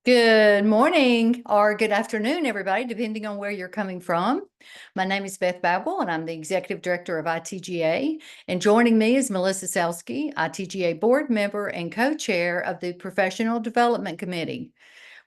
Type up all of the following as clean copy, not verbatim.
Good morning or good afternoon, everybody, depending on where you're coming from. My name is Beth Babel, and I'm the Executive Director of ITGA. And joining me is Melissa Selsky, ITGA Board Member and Co-Chair of the Professional Development Committee.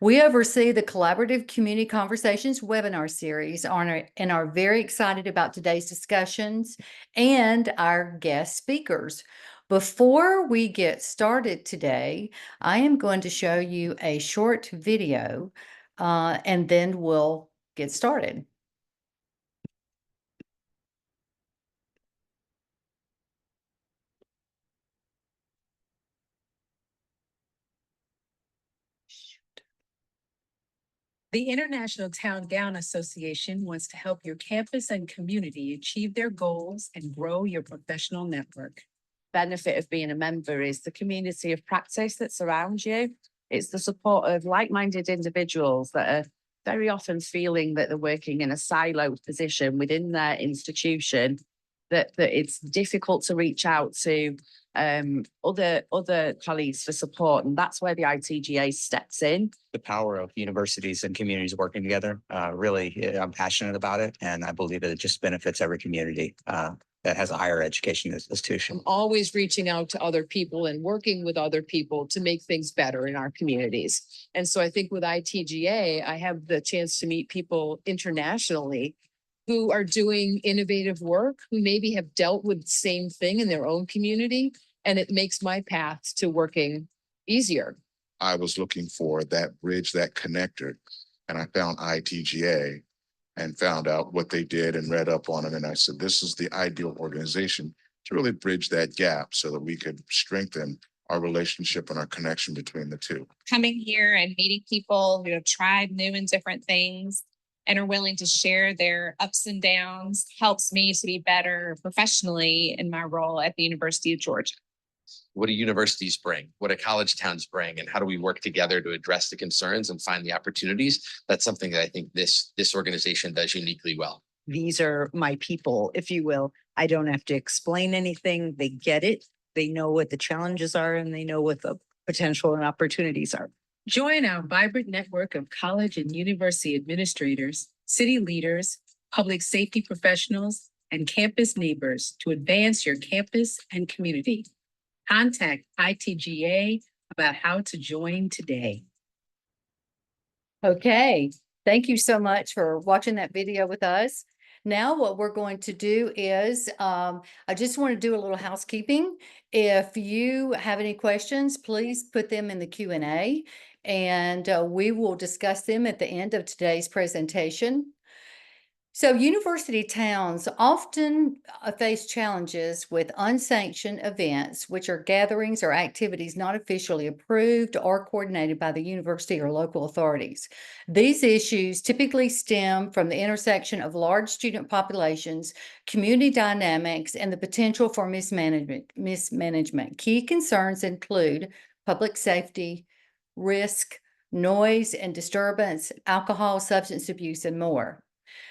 We oversee the Collaborative Community Conversations webinar series and are very excited about today's discussions and our guest speakers. Before we get started today, I am going to show you a short video and then we'll get started. The International Town Gown Association wants to help your campus and community achieve their goals and grow your professional network. Benefit of being a member is the community of practice that surrounds you. It's the support of like-minded individuals that are very often feeling that they're working in a siloed position within their institution, that it's difficult to reach out to other colleagues for support. And that's where the ITGA steps in. The power of universities and communities working together, I'm passionate about it. And I believe that it just benefits every community that has a higher education institution. I'm always reaching out to other people and working with other people to make things better in our communities. And so I think with ITGA, I have the chance to meet people internationally who are doing innovative work, who maybe have dealt with the same thing in their own community. And it makes my path to working easier. I was looking for that bridge, that connector, and I found ITGA and found out what they did and read up on it. And I said, this is the ideal organization to really bridge that gap so that we could strengthen our relationship and our connection between the two. Coming here and meeting people who have tried new and different things and are willing to share their ups and downs helps me to be better professionally in my role at the University of Georgia. What do universities bring? What do college towns bring? And how do we work together to address the concerns and find the opportunities? That's something that I think this organization does uniquely well. These are my people, if you will. I don't have to explain anything. They get it. They know what the challenges are and they know what the potential and opportunities are. Join our vibrant network of college and university administrators, city leaders, public safety professionals, and campus neighbors to advance your campus and community. Contact ITGA about how to join today. Okay, thank you so much for watching that video with us. Now what we're going to do is, I just want to do a little housekeeping. If you have any questions, please put them in the Q&A and we will discuss them at the end of today's presentation. So university towns often face challenges with unsanctioned events, which are gatherings or activities not officially approved or coordinated by the university or local authorities. These issues typically stem from the intersection of large student populations, community dynamics, and the potential for mismanagement. Key concerns include public safety, risk, noise and disturbance, alcohol, substance abuse, and more.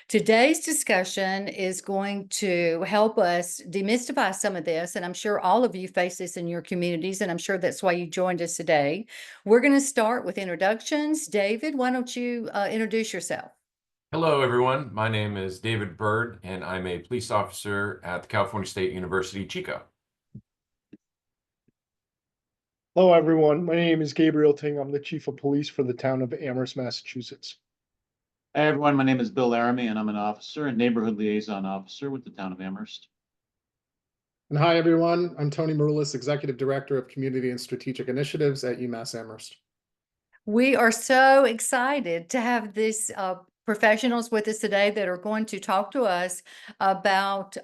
Today's discussion is going to help us demystify some of this, and I'm sure all of you face this in your communities, and I'm sure that's why you joined us today. We're going to start with introductions. David, why don't you introduce yourself? Hello, everyone. My name is David Bird, and I'm a police officer at the California State University, Chico. Hello, everyone. My name is Gabriel Ting. I'm the Chief of Police for the town of Amherst, Massachusetts. Hey everyone, my name is Bill Laramie and I'm an officer and neighborhood liaison officer with the town of Amherst. And hi everyone, I'm Tony Maroulis, Executive Director of Community and Strategic Initiatives at UMass Amherst. We are so excited to have these professionals with us today that are going to talk to us about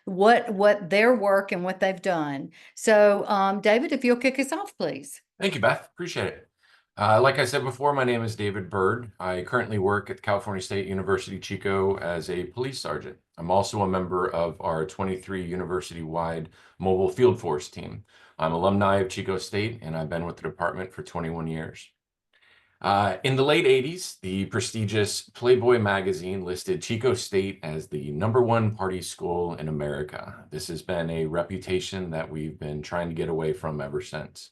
what their work and what they've done. So David, if you'll kick us off, please. Thank you, Beth. Appreciate it. Like I said before, my name is David Bird. I currently work at California State University, Chico as a police sergeant. I'm also a member of our 23 university-wide mobile field force team. I'm alumni of Chico State, and I've been with the department for 21 years. In the late 80s, the prestigious Playboy magazine listed Chico State as the #1 party school in America. This has been a reputation that we've been trying to get away from ever since.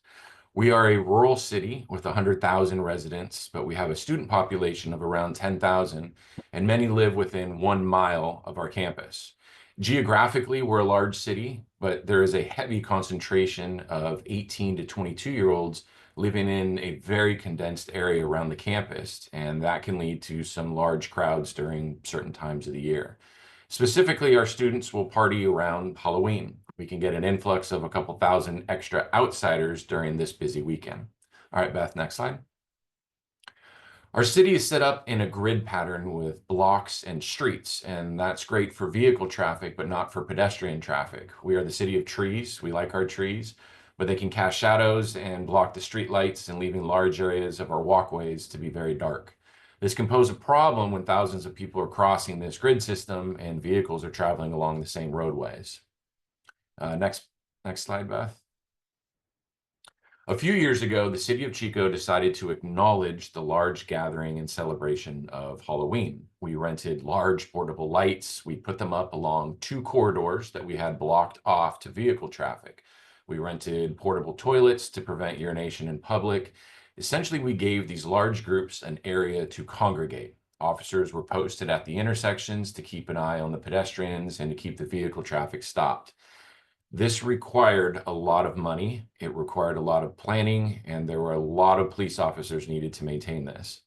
We are a rural city with 100,000 residents, but we have a student population of around 10,000, and many live within 1 mile of our campus. Geographically, we're a large city, but there is a heavy concentration of 18 to 22-year-olds living in a very condensed area around the campus, and that can lead to some large crowds during certain times of the year. Specifically, our students will party around Halloween. We can get an influx of a couple thousand extra outsiders during this busy weekend. All right, Beth, next slide. Our city is set up in a grid pattern with blocks and streets, and that's great for vehicle traffic, but not for pedestrian traffic. We are the city of trees. We like our trees, but they can cast shadows and block the street lights and leaving large areas of our walkways to be very dark. This can pose a problem when thousands of people are crossing this grid system and vehicles are traveling along the same roadways. Next slide, Beth. A few years ago, the city of Chico decided to acknowledge the large gathering and celebration of Halloween. We rented large portable lights. We put them up along 2 corridors that we had blocked off to vehicle traffic. We rented portable toilets to prevent urination in public. Essentially, we gave these large groups an area to congregate. Officers were posted at the intersections to keep an eye on the pedestrians and to keep the vehicle traffic stopped. This required a lot of money. It required a lot of planning, and there were a lot of police officers needed to maintain this.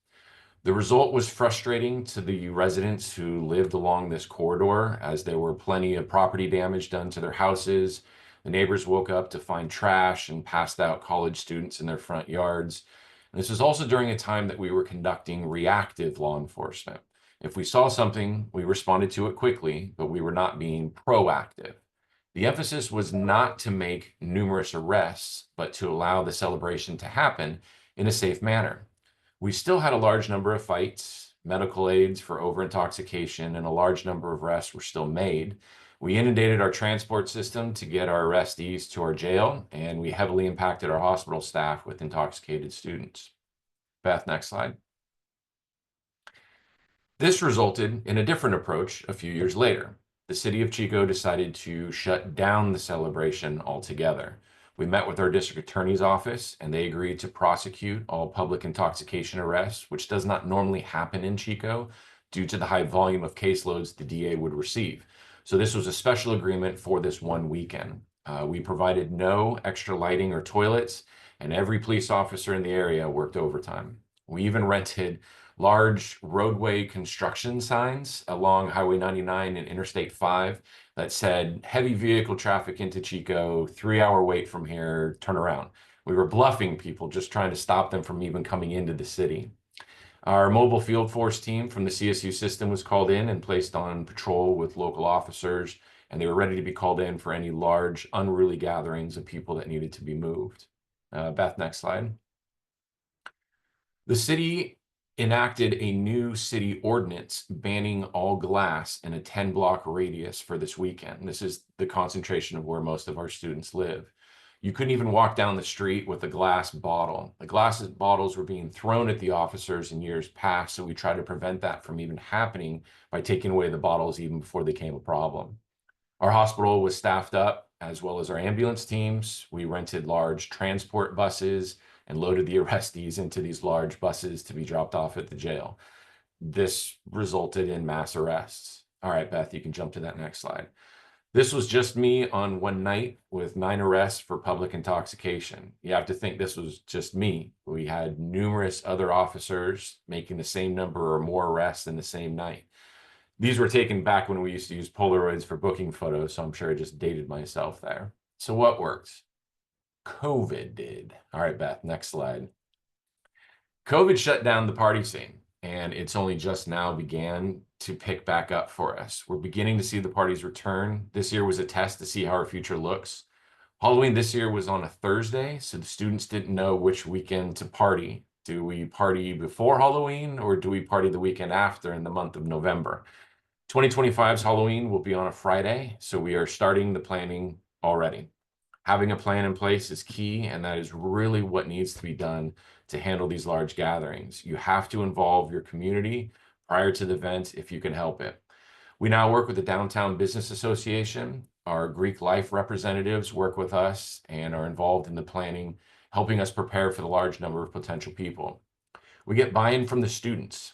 The result was frustrating to the residents who lived along this corridor, as there were plenty of property damage done to their houses. The neighbors woke up to find trash and passed out college students in their front yards. And this was also during a time that we were conducting reactive law enforcement. If we saw something, we responded to it quickly, but we were not being proactive. The emphasis was not to make numerous arrests, but to allow the celebration to happen in a safe manner. We still had a large number of fights, medical aids for over-intoxication, and a large number of arrests were still made. We inundated our transport system to get our arrestees to our jail, and we heavily impacted our hospital staff with intoxicated students. Beth, next slide. This resulted in a different approach a few years later. The city of Chico decided to shut down the celebration altogether. We met with our district attorney's office, and they agreed to prosecute all public intoxication arrests, which does not normally happen in Chico due to the high volume of caseloads the DA would receive. So this was a special agreement for this one weekend. We provided no extra lighting or toilets, and every police officer in the area worked overtime. We even rented large roadway construction signs along Highway 99 and Interstate 5 that said heavy vehicle traffic into Chico, 3-hour wait from here, turn around. We were bluffing people, just trying to stop them from even coming into the city. Our mobile field force team from the CSU system was called in and placed on patrol with local officers, and they were ready to be called in for any large, unruly gatherings of people that needed to be moved. Beth, next slide. The city enacted a new city ordinance banning all glass in a 10-block radius for this weekend. This is the concentration of where most of our students live. You couldn't even walk down the street with a glass bottle. The glass bottles were being thrown at the officers in years past, so we tried to prevent that from even happening by taking away the bottles even before they became a problem. Our hospital was staffed up, as well as our ambulance teams. We rented large transport buses and loaded the arrestees into these large buses to be dropped off at the jail. This resulted in mass arrests. All right, Beth, you can jump to that next slide. This was just me on one night with 9 arrests for public intoxication. You have to think this was just me. We had numerous other officers making the same number or more arrests in the same night. These were taken back when we used to use Polaroids for booking photos, so I'm sure I just dated myself there. So what worked? COVID did. All right, Beth, next slide. COVID shut down the party scene, and it's only just now began to pick back up for us. We're beginning to see the parties return. This year was a test to see how our future looks. Halloween this year was on a Thursday, so the students didn't know which weekend to party. Do we party before Halloween, or do we party the weekend after in the month of November? 2025's Halloween will be on a Friday, so we are starting the planning already. Having a plan in place is key, and that is really what needs to be done to handle these large gatherings. You have to involve your community prior to the event if you can help it. We now work with the Downtown Business Association. Our Greek life representatives work with us and are involved in the planning, helping us prepare for the large number of potential people. We get buy-in from the students.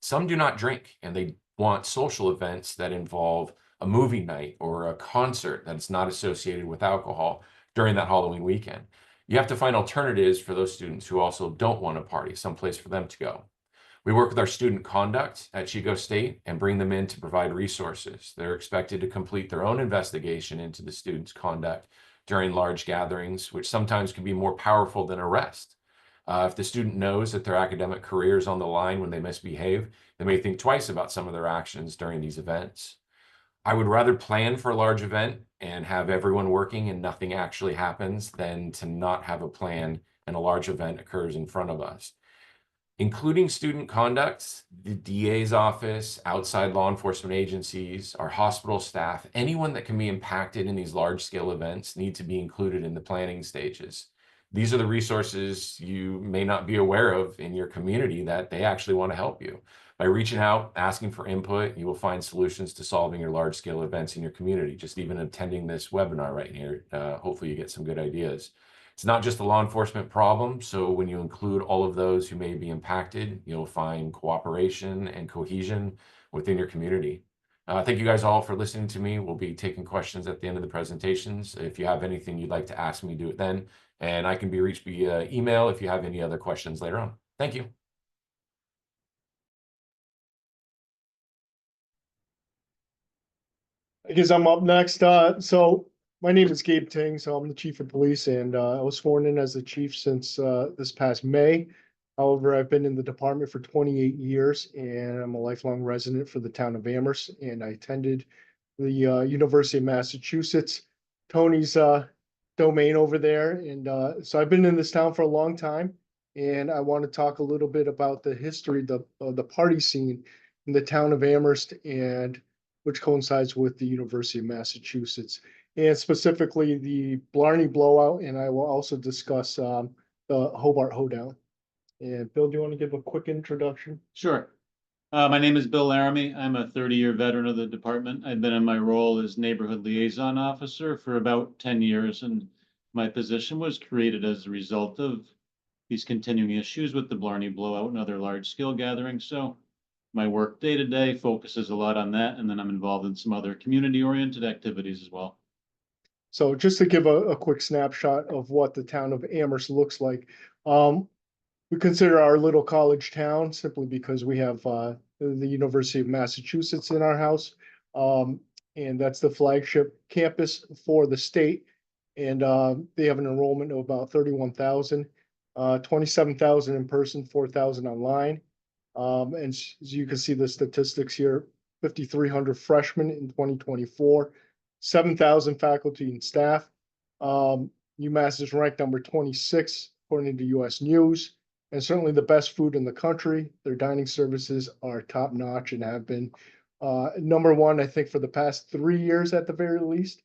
Some do not drink, and they want social events that involve a movie night or a concert that's not associated with alcohol during that Halloween weekend. You have to find alternatives for those students who also don't want to party, someplace for them to go. We work with our student conduct at Chico State and bring them in to provide resources. They're expected to complete their own investigation into the students' conduct during large gatherings, which sometimes can be more powerful than arrest. If the student knows that their academic career is on the line when they misbehave, they may think twice about some of their actions during these events. I would rather plan for a large event and have everyone working and nothing actually happens than to not have a plan and a large event occurs in front of us. Including student conduct, the DA's office, outside law enforcement agencies, our hospital staff, anyone that can be impacted in these large-scale events need to be included in the planning stages. These are the resources you may not be aware of in your community that they actually want to help you. By reaching out, asking for input, you will find solutions to solving your large-scale events in your community. Just even attending this webinar right here, hopefully you get some good ideas. It's not just a law enforcement problem, so when you include all of those who may be impacted, you'll find cooperation and cohesion within your community. Thank you guys all for listening to me. We'll be taking questions at the end of the presentations. If you have anything you'd like to ask me, do it then. And I can be reached via email if you have any other questions later on. Thank you. I guess I'm up next. So my name is Gabe Ting, so I'm the chief of police, and I was sworn in as the chief since this past May. However, I've been in the department for 28 years, and I'm a lifelong resident for the town of Amherst, and I attended the University of Massachusetts, Tony's domain over there. And so I've been in this town for a long time, and I want to talk a little bit about the history of the party scene in the town of Amherst, and which coincides with the University of Massachusetts, and specifically the Blarney Blowout. And I will also discuss the Hobart Hoedown. And Bill, do you want to give a quick introduction? Sure. My name is Bill Laramie. I'm a 30-year veteran of the department. I've been in my role as neighborhood liaison officer for about 10 years, and my position was created as a result of these continuing issues with the Blarney Blowout and other large-scale gatherings. So my work day to day focuses a lot on that, and then I'm involved in some other community-oriented activities as well. So just to give a quick snapshot of what the town of Amherst looks like. We consider our little college town simply because we have the University of Massachusetts in our house. And that's the flagship campus for the state. And they have an enrollment of about 31,000, 27,000 in person, 4,000 online. And as you can see the statistics here, 5,300 freshmen in 2024, 7,000 faculty and staff. UMass is ranked number 26 according to US News, and certainly the best food in the country. Their dining services are top notch and have been number one, I think, for the past 3 years at the very least.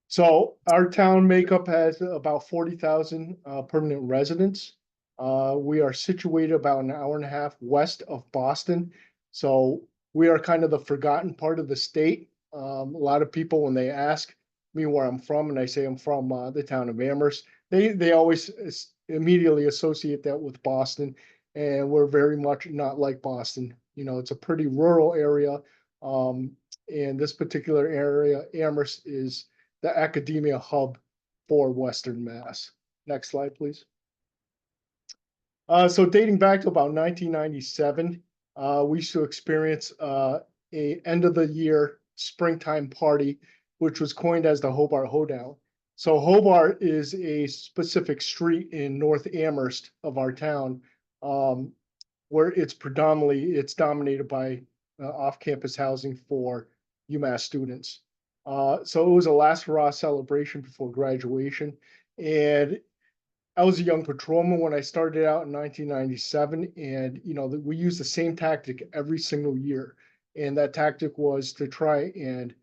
So our town makeup has about 40,000 permanent residents. We are situated about an hour and a half west of Boston. So we are kind of the forgotten part of the state. A lot of people, when they ask me where I'm from, and I say I'm from the town of Amherst, they always immediately associate that with Boston. And we're very much not like Boston. You know, it's a pretty rural area. And this particular area, Amherst, is the academia hub for Western Mass. Next slide, please. So dating back to about 1997, we used to experience a end of the year springtime party, which was coined as the Hobart Hoedown. So Hobart is a specific street in North Amherst of our town, where it's dominated by off-campus housing for UMass students. So it was a last hurrah celebration before graduation. And I was a young patrolman when I started out in 1997, and we used the same tactic every single year. And that tactic was to try and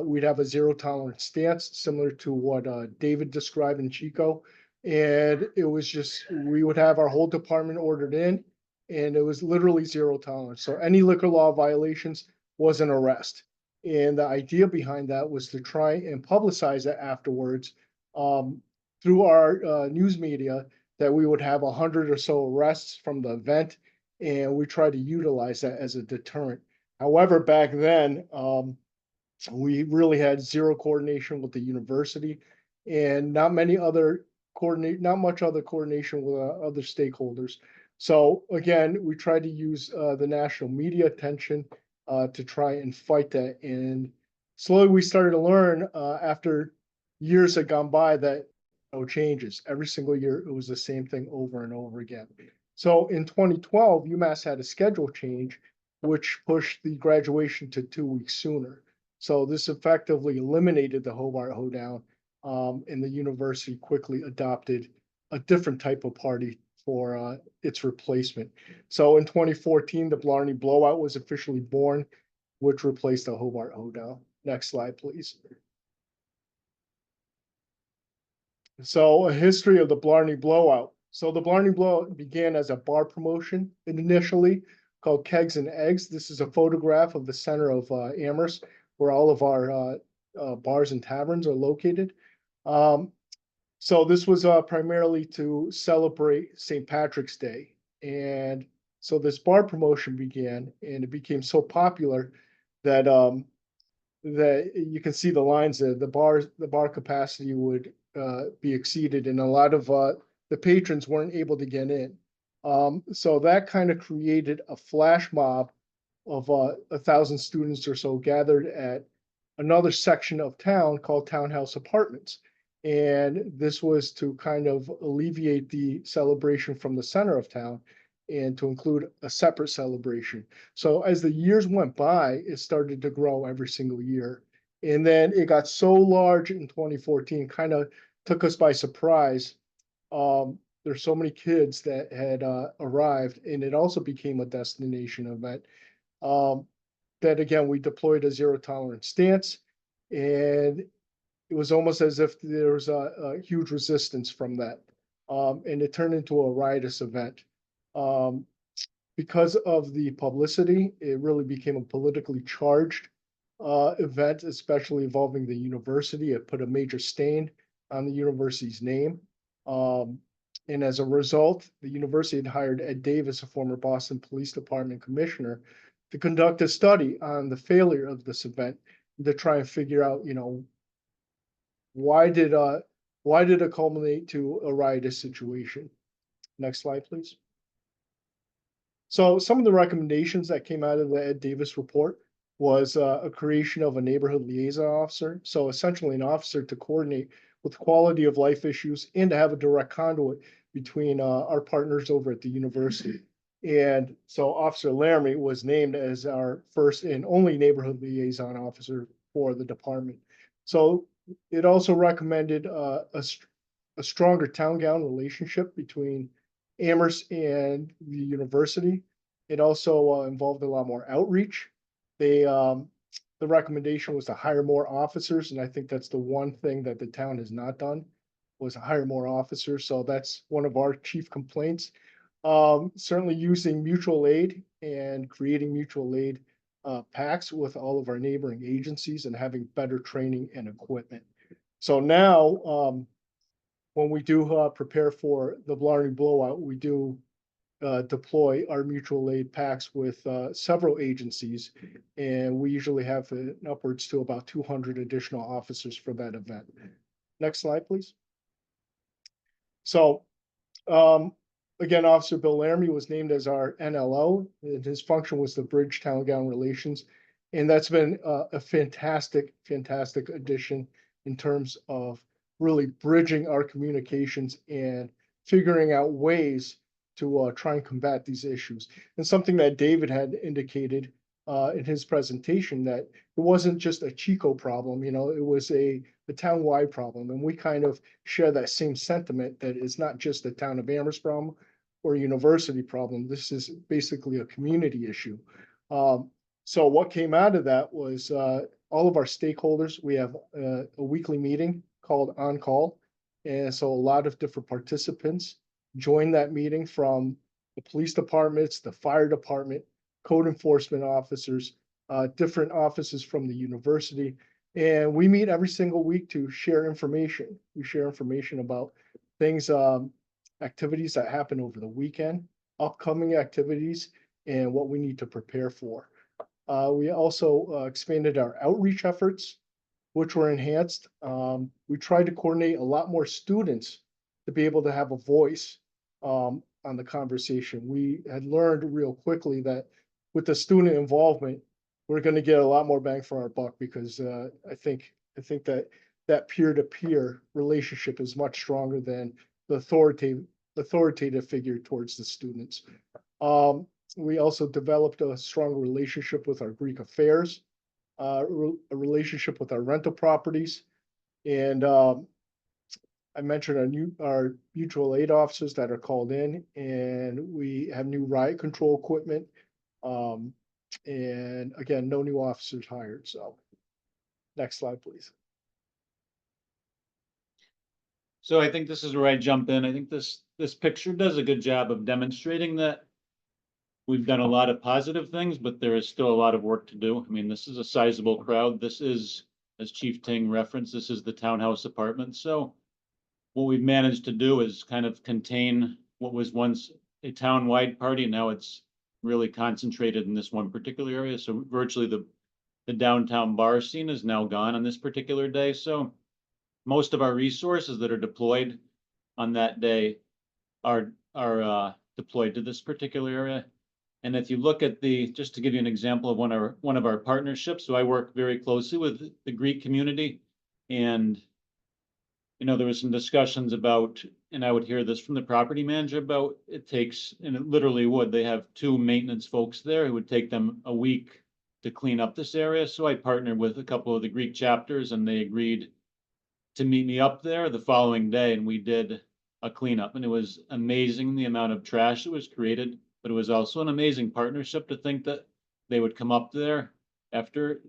we'd have a zero tolerance stance, similar to what David described in Chico. And it was just, we would have our whole department ordered in, and it was literally zero tolerance. So any liquor law violations was an arrest. And the idea behind that was to try and publicize it afterwards. through our news media that we would have 100 or so arrests from the event, and we tried to utilize that as a deterrent. However, back then, we really had zero coordination with the university, and not much other coordination with other stakeholders. So again, we tried to use the national media attention to try and fight that. And slowly we started to learn after years had gone by that no changes. Every single year, it was the same thing over and over again. So in 2012, UMass had a schedule change, which pushed the graduation to 2 weeks sooner. So this effectively eliminated the Hobart Hoedown, and the university quickly adopted a different type of party for its replacement. So in 2014, the Blarney Blowout was officially born, which replaced the Hobart Hoedown. Next slide, please. So a history of the Blarney Blowout. So the Blarney Blowout began as a bar promotion initially called Kegs and Eggs. This is a photograph of the center of Amherst, where all of our bars and taverns are located. So this was primarily to celebrate St. Patrick's Day. And so this bar promotion began, and it became so popular that that you can see the lines there. The bar capacity would be exceeded, and a lot of the patrons weren't able to get in. So that kind of created a flash mob of 1,000 students or so gathered at another section of town called Townhouse Apartments. And this was to kind of alleviate the celebration from the center of town and to include a separate celebration. So as the years went by, it started to grow every single year. And then it got so large in 2014, kind of took us by surprise. There's so many kids that had arrived, and it also became a destination event. That again, we deployed a zero tolerance stance, and it was almost as if there was a huge resistance from that. And it turned into a riotous event. Because of the publicity, it really became a politically charged event, especially involving the university. It put a major stain on the university's name. And as a result, the university had hired Ed Davis, a former Boston Police Department commissioner, to conduct a study on the failure of this event to try and figure out, why did it culminate to a riotous situation? Next slide, please. So some of the recommendations that came out of the Ed Davis report was a creation of a neighborhood liaison officer. So essentially an officer to coordinate with quality of life issues and to have a direct conduit between our partners over at the university. And so Officer Laramie was named as our first and only neighborhood liaison officer for the department. So it also recommended a stronger town-gown relationship between Amherst and the university. It also involved a lot more outreach. The recommendation was to hire more officers, and I think that's the one thing that the town has not done, was hire more officers. So that's one of our chief complaints. Certainly using mutual aid and creating mutual aid packs with all of our neighboring agencies and having better training and equipment. So now, when we do prepare for the Blarney Blowout, we do deploy our mutual aid packs with several agencies, and we usually have upwards to about 200 additional officers for that event. Next slide, please. So again, Officer Bill Laramie was named as our NLO, and his function was to bridge town-gown relations. And that's been a fantastic addition in terms of really bridging our communications and figuring out ways to try and combat these issues. And something that David had indicated in his presentation, that it wasn't just a Chico problem, it was a town-wide problem. And we kind of share that same sentiment, that it's not just a town of Amherst problem or a university problem. This is basically a community issue. So what came out of that was all of our stakeholders. We have a weekly meeting called On Call. And so a lot of different participants join that meeting, from the police departments, the fire department, code enforcement officers, different offices from the university. And we meet every single week to share information. We share information about things, activities that happen over the weekend, upcoming activities, and what we need to prepare for. We also expanded our outreach efforts, which were enhanced. We tried to coordinate a lot more students to be able to have a voice on the conversation. We had learned real quickly that with the student involvement, we're going to get a lot more bang for our buck because I think that that peer-to-peer relationship is much stronger than the authoritative figure towards the students. We also developed a strong relationship with our Greek affairs, a relationship with our rental properties, and I mentioned our mutual aid officers that are called in, and we have new riot control equipment. And again, no new officers hired. So, next slide, please. So I think this is where I jump in. I think this picture does a good job of demonstrating that we've done a lot of positive things, but there is still a lot of work to do. I mean, this is a sizable crowd. This is, as Chief Ting referenced, this is the townhouse apartment. So what we've managed to do is kind of contain what was once a town-wide party. Now it's really concentrated in this one particular area. So virtually the downtown bar scene is now gone on this particular day. So most of our resources that are deployed on that day are deployed to this particular area. And if you look at just to give you an example of one of our partnerships, so I work very closely with the Greek community, and there was some discussions about, and I would hear this from the property manager about it takes, and it literally would, they have 2 maintenance folks there who would take them a week to clean up this area. So I partnered with a couple of the Greek chapters, and they agreed to meet me up there the following day, and we did a cleanup, and it was amazing the amount of trash that was created, but it was also an amazing partnership to think that they would come up there after,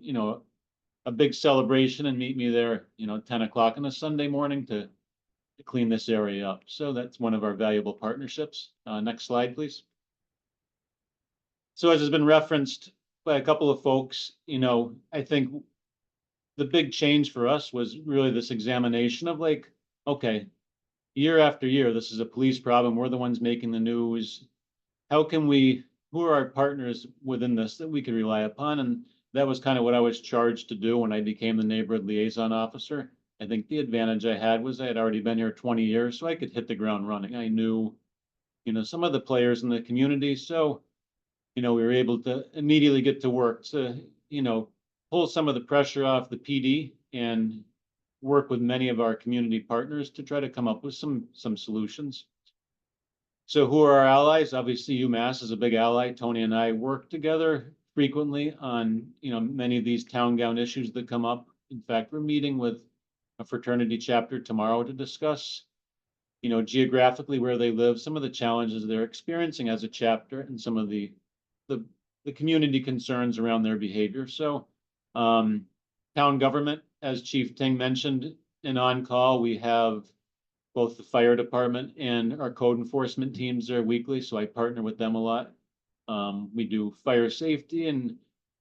a big celebration and meet me there, 10 o'clock on a Sunday morning to clean this area up. So that's one of our valuable partnerships. Next slide, please. So as has been referenced by a couple of folks, I think the big change for us was really this examination of like, okay, year after year, this is a police problem. We're the ones making the news. Who are our partners within this that we can rely upon? And that was kind of what I was charged to do when I became the neighborhood liaison officer. I think the advantage I had was I had already been here 20 years, so I could hit the ground running. I knew, some of the players in the community. So, we were able to immediately get to work to, pull some of the pressure off the PD and work with many of our community partners to try to come up with some solutions. So who are our allies? Obviously, UMass is a big ally. Tony and I work together frequently on, many of these town gown issues that come up. In fact, we're meeting with a fraternity chapter tomorrow to discuss, geographically where they live, some of the challenges they're experiencing as a chapter, and some of the community concerns around their behavior. So, town government, as Chief Ting mentioned, in on-call, we have both the fire department and our code enforcement teams there weekly, so I partner with them a lot. We do fire safety and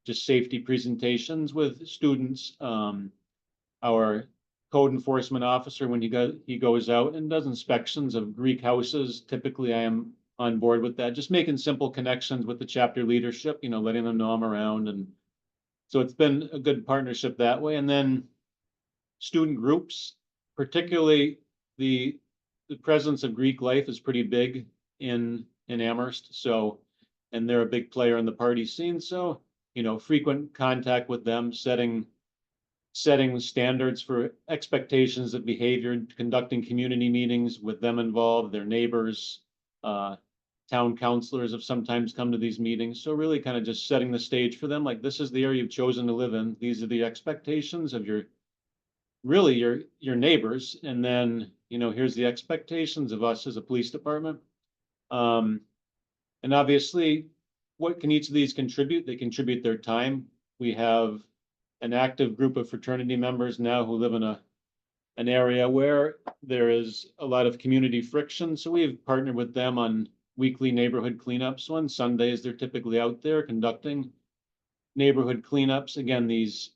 just safety presentations with students. Our code enforcement officer, when he goes out and does inspections of Greek houses, typically I am on board with that, just making simple connections with the chapter leadership, letting them know I'm around. And so it's been a good partnership that way. And then student groups, particularly the presence of Greek life is pretty big in Amherst. So, and they're a big player in the party scene. So, frequent contact with them, setting standards for expectations of behavior, conducting community meetings with them involved, their neighbors, town councilors have sometimes come to these meetings. So really kind of just setting the stage for them, like, this is the area you've chosen to live in. These are the expectations of your neighbors. And then, here's the expectations of us as a police department. And obviously, what can each of these contribute? They contribute their time. We have an active group of fraternity members now who live in an area where there is a lot of community friction. So we've partnered with them on weekly neighborhood cleanups. So on Sundays, they're typically out there conducting neighborhood cleanups. Again, these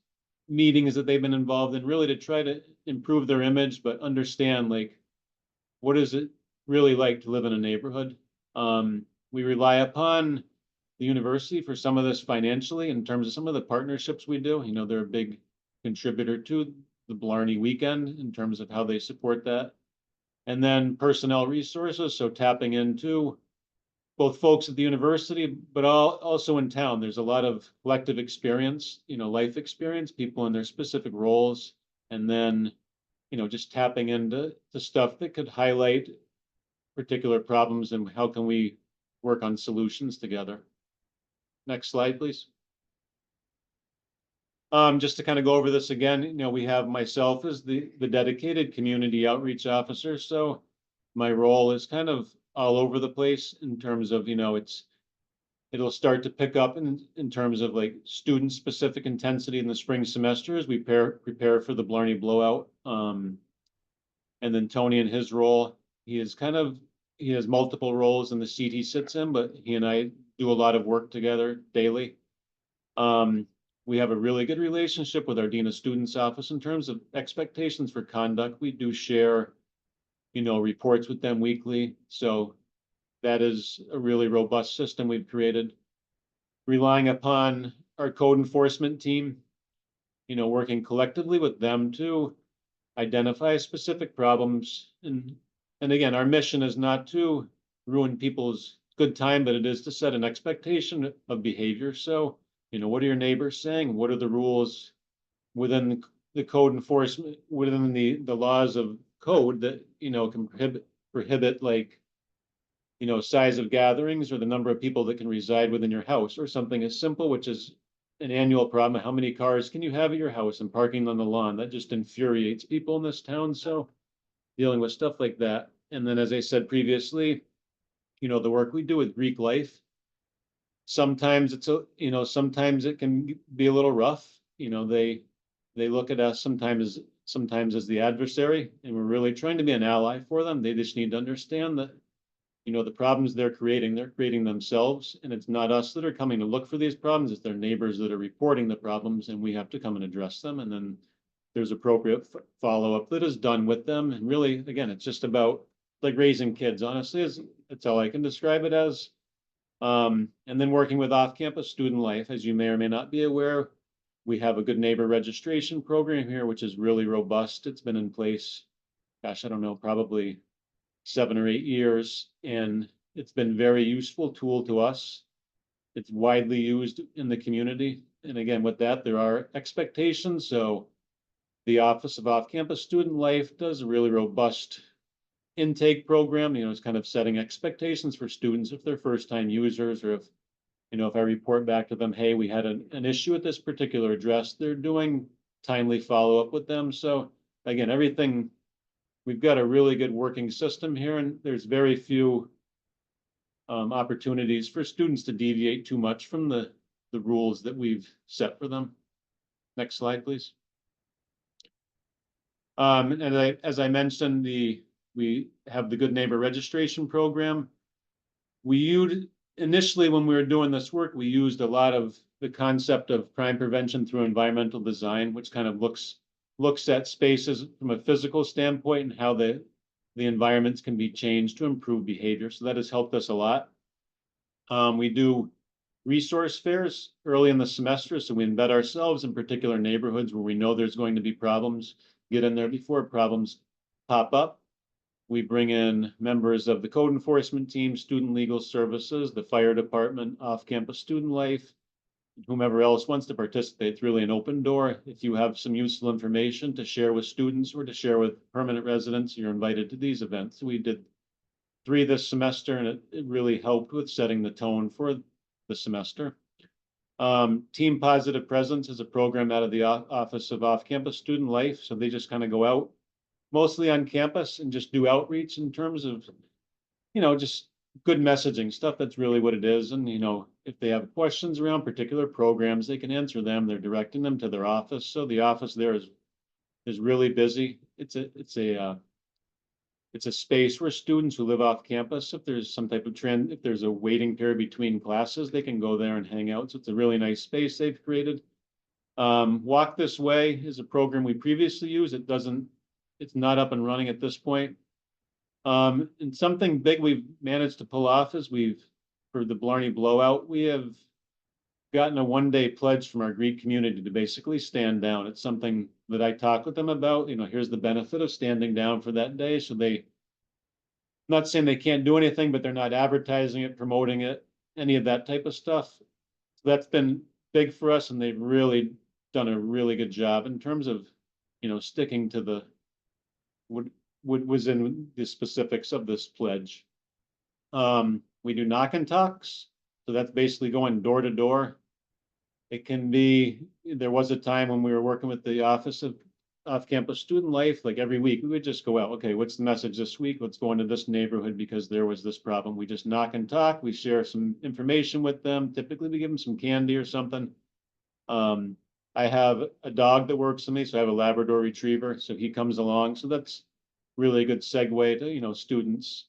meetings that they've been involved in, really to try to improve their image, but understand like, what is it really like to live in a neighborhood? We rely upon the university for some of this financially in terms of some of the partnerships we do. You know, they're a big contributor to the Blarney Weekend in terms of how they support that. And then personnel resources, so tapping into both folks at the university, but also in town. There's a lot of collective experience, you know, life experience, people in their specific roles, and then, you know, just tapping into the stuff that could highlight particular problems and how can we work on solutions together. Next slide, please. Just to kind of go over this again, you know, we have myself as the dedicated community outreach officer. So my role is kind of all over the place in terms of, you know, it'll start to pick up in terms of like student specific intensity in the spring semester as we prepare for the Blarney Blowout. And then Tony in his role, he has multiple roles in the seat he sits in, but he and I do a lot of work together daily. We have a really good relationship with our Dean of Students office in terms of expectations for conduct. We do share, you know, reports with them weekly. So that is a really robust system we've created. Relying upon our code enforcement team, you know, working collectively with them to identify specific problems. And again, our mission is not to ruin people's good time, but it is to set an expectation of behavior. So, you know, what are your neighbors saying? What are the rules within the code enforcement, within the laws of code that, you know, can prohibit like, you know, size of gatherings or the number of people that can reside within your house, or something as simple, which is an annual problem. How many cars can you have at your house and parking on the lawn? That just infuriates people in this town. So dealing with stuff like that. And then, as I said previously, you know, the work we do with Greek life, sometimes sometimes it can be a little rough. You know, they look at us sometimes as the adversary, and we're really trying to be an ally for them. They just need to understand that, you know, the problems they're creating themselves, and it's not us that are coming to look for these problems, it's their neighbors that are reporting the problems, and we have to come and address them. And then there's appropriate follow-up that is done with them. And really, again, it's just about like raising kids, honestly, that's how I can describe it as. And then working with off-campus student life, as you may or may not be aware, we have a good neighbor registration program here, which is really robust. It's been in place, gosh, I don't know, probably 7 or 8 years, and it's been very useful tool to us. It's widely used in the community. And again, with that, there are expectations. So the Office of Off-Campus Student Life does a really robust intake program. You know, it's kind of setting expectations for students if they're first-time users, or if, you know, if I report back to them, hey, we had an issue at this particular address, they're doing timely follow-up with them. So again, we've got a really good working system here, and there's very few opportunities for students to deviate too much from the rules that we've set for them. Next slide, please. And as I mentioned, we have the Good Neighbor Registration Program. We used initially, when we were doing this work, we used a lot of the concept of crime prevention through environmental design, which kind of looks at spaces from a physical standpoint and how the environments can be changed to improve behavior. So that has helped us a lot. We do resource fairs early in the semester, so we embed ourselves in particular neighborhoods where we know there's going to be problems, get in there before problems pop up. We bring in members of the code enforcement team, student legal services, the fire department, off-campus student life, whomever else wants to participate. It's really an open door. If you have some useful information to share with students or to share with permanent residents, you're invited to these events. We did 3 this semester, and it really helped with setting the tone for the semester. Team Positive Presence is a program out of the Office of Off-Campus Student Life. So they just kind of go out mostly on campus and just do outreach in terms of, you know, just good messaging stuff. That's really what it is. And, you know, if they have questions around particular programs, they can answer them. They're directing them to their office. So the office there is really busy. It's a space where students who live off campus, if there's some type of trend, if there's a waiting period between classes, they can go there and hang out. So it's a really nice space they've created. Walk This Way is a program we previously used. It's not up and running at this point. And something big we've managed to pull off is for the Blarney Blowout, we have gotten a one-day pledge from our Greek community to basically stand down. It's something that I talk with them about, here's the benefit of standing down for that day. So not saying they can't do anything, but they're not advertising it, promoting it, any of that type of stuff. So that's been big for us, and they've really done a really good job in terms of, sticking to what was in the specifics of this pledge. We do knock and talks. So that's basically going door to door. There was a time when we were working with the Office of Off-Campus Student Life, like every week, we would just go out, okay, what's the message this week? Let's go into this neighborhood because there was this problem. We just knock and talk. We share some information with them. Typically, we give them some candy or something. I have a dog that works with me, so I have a Labrador Retriever, so he comes along. So that's really a good segue to, students.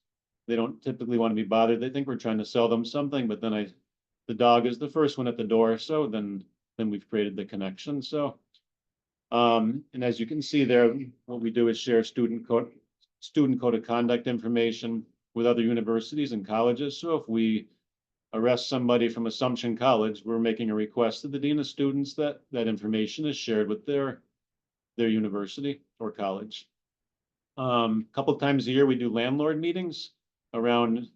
They don't typically want to be bothered. They think we're trying to sell them something, but then the dog is the first one at the door. So then we've created the connection. So, and as you can see there, what we do is share student code of conduct information with other universities and colleges. So if we arrest somebody from Assumption College, we're making a request to the dean of students that information is shared with their university or college. Couple times a year, we do landlord meetings around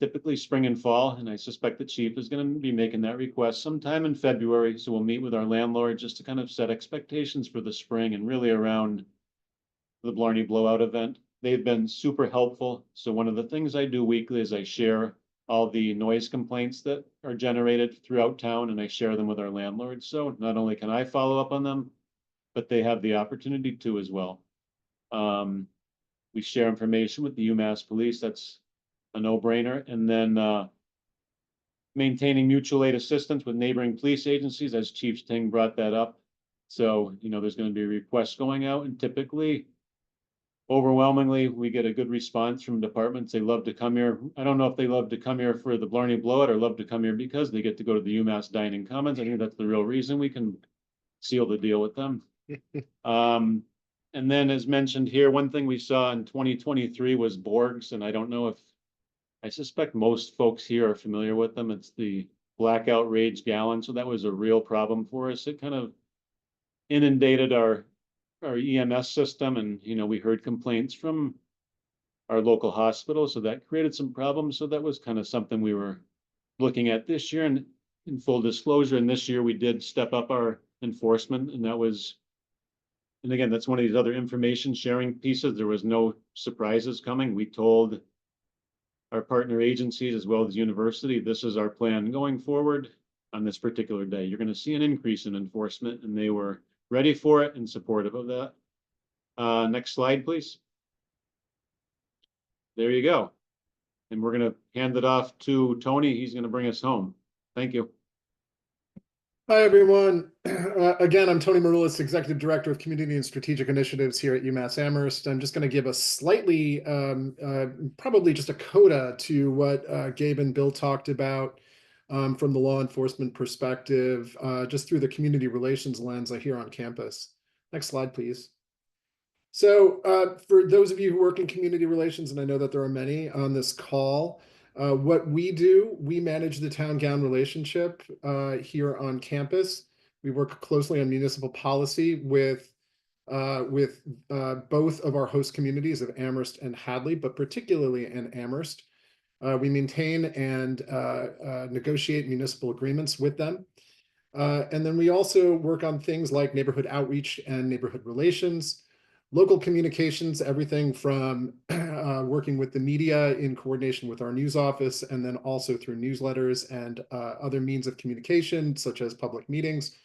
typically spring and fall, and I suspect the chief is going to be making that request sometime in February. So we'll meet with our landlord just to kind of set expectations for the spring and really around the Blarney Blowout event. They've been super helpful. So one of the things I do weekly is I share all the noise complaints that are generated throughout town, and I share them with our landlords. So not only can I follow up on them, but they have the opportunity to as well. We share information with the UMass Police. That's a no-brainer. And then maintaining mutual aid assistance with neighboring police agencies, as Chief Ting brought that up. So, there's going to be requests going out, and typically, overwhelmingly, we get a good response from departments. They love to come here. I don't know if they love to come here for the Blarney Blowout or love to come here because they get to go to the UMass Dining Commons. I think that's the real reason. We can seal the deal with them. And then as mentioned here, one thing we saw in 2023 was Borgs, and I suspect most folks here are familiar with them. It's the blackout rage gallon. So that was a real problem for us. It kind of inundated our EMS system, and we heard complaints from our local hospital. So that created some problems. So that was kind of something we were looking at this year. And in full disclosure, and this year we did step up our enforcement, and and again, that's one of these other information sharing pieces. There was no surprises coming. We told our partner agencies as well as university, this is our plan going forward on this particular day. You're going to see an increase in enforcement, and they were ready for it and supportive of that. Next slide, please. There you go. And we're going to hand it off to Tony. He's going to bring us home. Thank you. Hi, everyone. Again, I'm Tony Maroulis, Executive Director of Community and Strategic Initiatives here at UMass Amherst. I'm just going to give a slightly, probably just a coda to what Gabe and Bill talked about from the law enforcement perspective, just through the community relations lens here on campus. Next slide, please. So for those of you who work in community relations, and I know that there are many on this call, what we do, we manage the town-gown relationship here on campus. We work closely on municipal policy with both of our host communities of Amherst and Hadley, but particularly in Amherst. We maintain and negotiate municipal agreements with them. And then we also work on things like neighborhood outreach and neighborhood relations, local communications, everything from working with the media in coordination with our news office, and then also through newsletters and other means of communication, such as public meetings.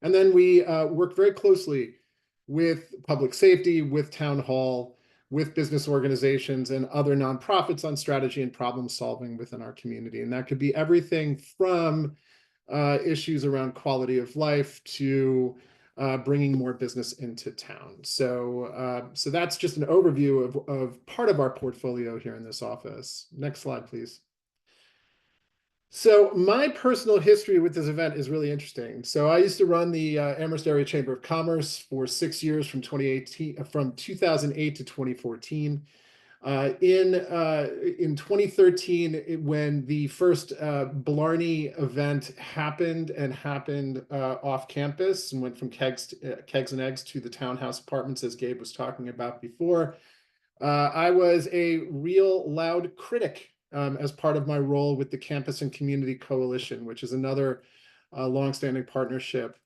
And then we work very closely with public safety, with town hall, with business organizations and other nonprofits on strategy and problem solving within our community. And that could be everything from issues around quality of life to bringing more business into town. So that's just an overview of part of our portfolio here in this office. Next slide, please. So my personal history with this event is really interesting. So I used to run the Amherst Area Chamber of Commerce for 6 years from 2018, from 2008 to 2014. In 2013, when the first Blarney event happened off campus and went from kegs and eggs to the townhouse apartments, as Gabe was talking about before, I was a real loud critic as part of my role with the Campus and Community Coalition, which is another longstanding partnership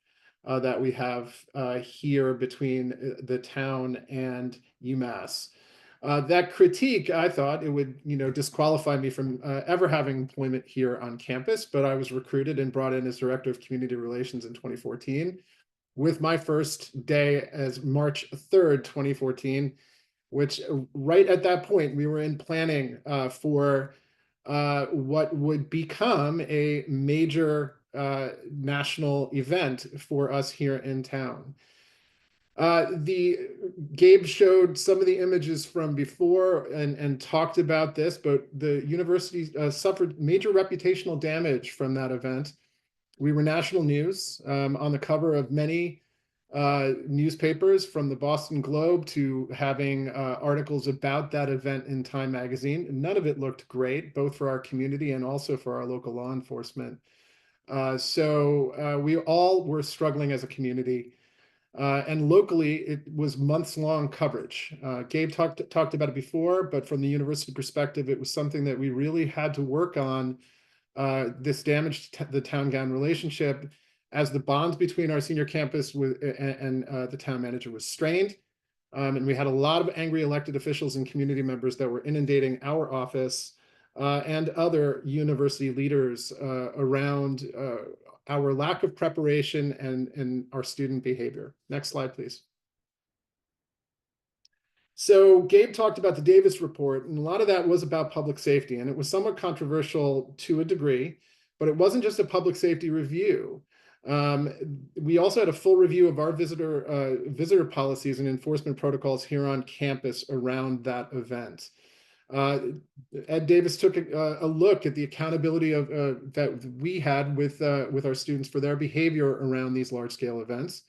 that we have here between the town and UMass. That critique, I thought it would, disqualify me from ever having employment here on campus, but I was recruited and brought in as Director of Community Relations in 2014, with my first day as March 3rd, 2014, which right at that point, we were in planning for what would become a major national event for us here in town. The Gabe showed some of the images from before and talked about this, but the university suffered major reputational damage from that event. We were national news on the cover of many newspapers, from the Boston Globe to having articles about that event in Time magazine. None of it looked great, both for our community and also for our local law enforcement. So we all were struggling as a community. And locally, it was months-long coverage. Gabe talked about it before, but from the university perspective, it was something that we really had to work on, this damage to the town-gown relationship, as the bonds between our senior campus and the town manager was strained. And we had a lot of angry elected officials and community members that were inundating our office and other university leaders around our lack of preparation and our student behavior. Next slide, please. So Gabe talked about the Davis report, and a lot of that was about public safety, and it was somewhat controversial to a degree, but it wasn't just a public safety review. We also had a full review of our visitor policies and enforcement protocols here on campus around that event. Ed Davis took a look at the accountability of that we had with our students for their behavior around these large-scale events.